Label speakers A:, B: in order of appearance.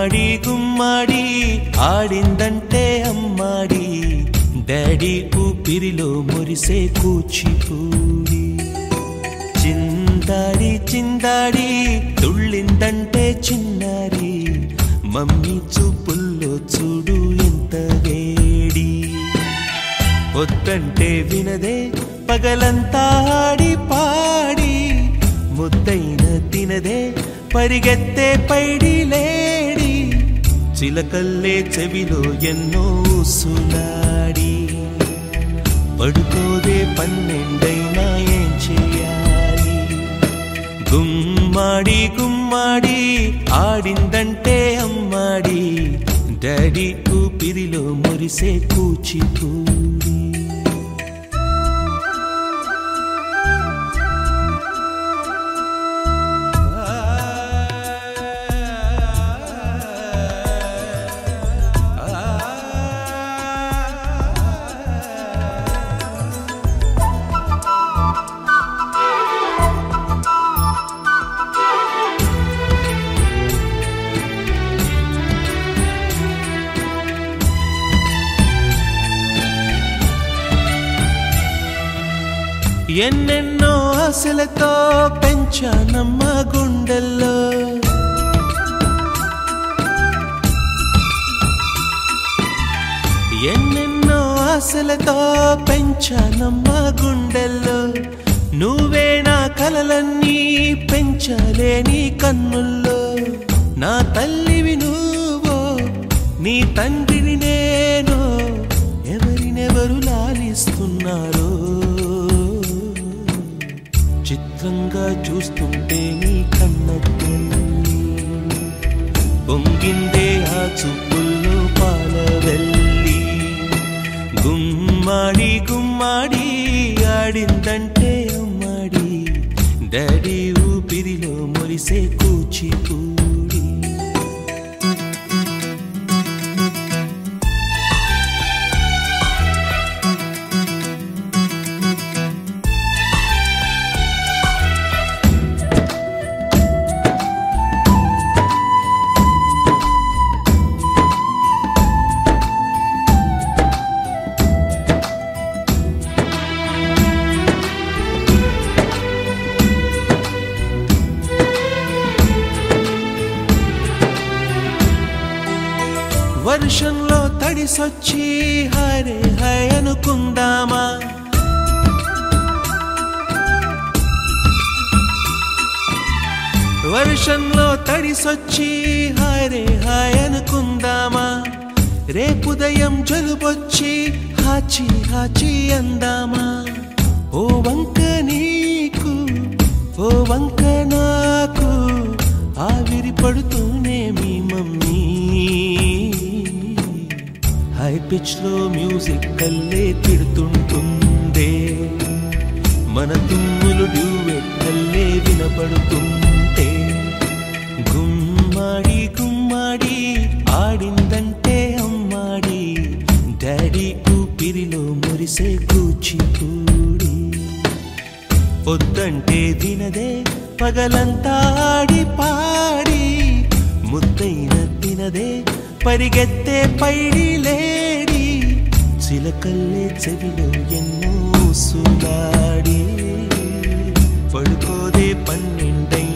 A: గుమ్మాడి గుమ్మాడి ఆడిందంటే అమ్మాడి డాడీ ఊపిరిలో మురిసే కూచిపూడి చిందాడి చిందాడి తుళ్ళిందంటే చిన్నారి మమ్మీ చూపుల్లో చూడు ఎంత వేడి వద్దంటే వినదే పగలంతా ఆడి పాడి ముద్దైన తినదే పరిగెత్తే పైడి లేడి చిలకల్లే చెవిలో ఎన్నో సులాడి పడుకోదే పన్నెండైనా ఏం చేయాలి గుమ్మాడి గుమ్మాడి ఆడిందంటే అమ్మాడి డాడీ ఊపిరిలో మురిసే కూచిపూడి ఎన్నెన్నో ఆశలతో పెంచానమ్మ గుండెల్లో ఎన్నెన్నో ఆశలతో పెంచానమ్మ గుండెల్లో నువ్వే నా కలలన్నీ పెంచాలే నీ కన్నుల్లో నా తల్లివి నువ్వో నీ తండ్రిని నేను ఎవరినెవరు లాలిస్తున్నారో చిత్రంగా చూస్తుంటే నీ కన్నట్టు పొంగిందే ఆ చూపుల్లో పాలవెల్లి గుమ్మాడి గుమ్మాడి ఆడిందంటే అమ్మాడి డాడీ ఊపిరిలో మురిసే కూచిపూడి వర్షంలో తడిసొచ్చి హరే హై అనుకుందామా వర్షంలో తడిసొచ్చి హరే హై అనుకుందామా రేపుదయం జలుబొచ్చి హాచి హాచి అందామా ఓ వంక నీకు ఓ వంక నాకు ఆవిరి పడుతూనే మీ మమ్మీ హై పిచ్ లో మ్యూజిక్ కల్లే తిడుతుంటుందే మన తుమ్ములు డ్యూయెట్ కల్లే వినపడుతుంటే గుమ్మాడి గుమ్మాడి ఆడిందంటే అమ్మాడి డాడీ ఊపిరిలో మురిసే కూచిపూడి వద్దంటే వినదే పగలంతా ఆడి పాడి ముద్దైన తినదే పరిగెత్తే పైడి లేడి చిలకల్లే చెవిలో ఎన్నో సులాడి పడుకోదే పన్నెండై